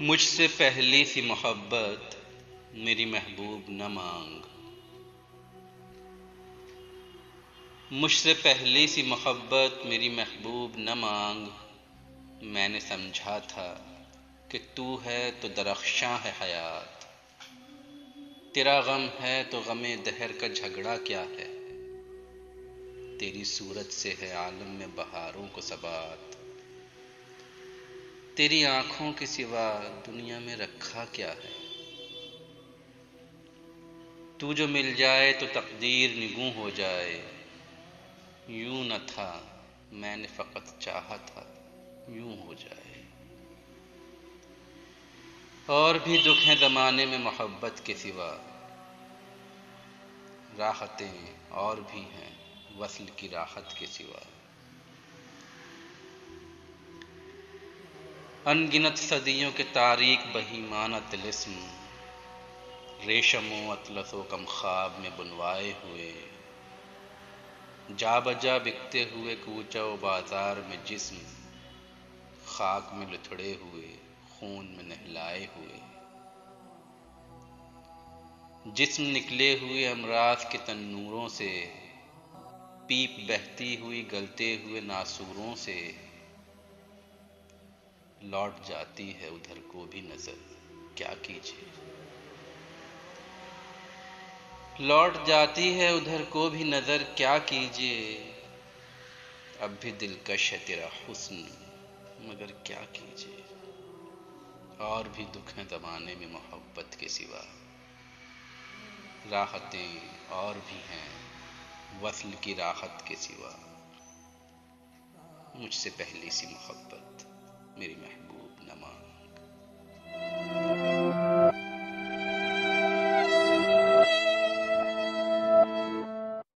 مجھ سے پہلی سی محبت میری محبوب نہ مانگ، مجھ سے پہلی سی محبت میری محبوب نہ مانگ۔ میں نے سمجھا تھا کہ تو ہے تو درخشاں ہے حیات، تیرا غم ہے تو غم دہر کا جھگڑا کیا ہے، تیری صورت سے ہے عالم میں بہاروں کو ثبات، تیری آنکھوں کے سوا دنیا میں رکھا کیا ہے، تو جو مل جائے تو تقدیر نگوں ہو جائے، یوں نہ تھا میں نے فقط چاہا تھا یوں ہو جائے۔ اور بھی دکھ ہیں زمانے میں محبت کے سوا، راحتیں اور بھی ہیں وصل کی راحت کے سوا، ان گنت صدیوں کے تاریک بہیمانہ طلسم، ریشم و اطلس و کم خواب میں بنوائے ہوئے، جا بجا بکتے ہوئے کوچہ و بازار میں جسم، خاک میں لتھڑے ہوئے خون میں نہلائے ہوئے، جسم نکلے ہوئے امراض کے تنوروں سے، پیپ بہتی ہوئی گلتے ہوئے ناسوروں سے، لوٹ جاتی ہے ادھر کو بھی نظر کیا کیجیے، لوٹ جاتی ہے ادھر کو بھی نظر کیا کیجیے، اب بھی دلکش ہے تیرا حسن مگر کیا کیجیے۔ اور بھی دکھ ہیں زمانے میں محبت کے سوا، راحتیں اور بھی ہیں وصل کی راحت کے سوا، مجھ سے پہلی سی محبت میری محبوب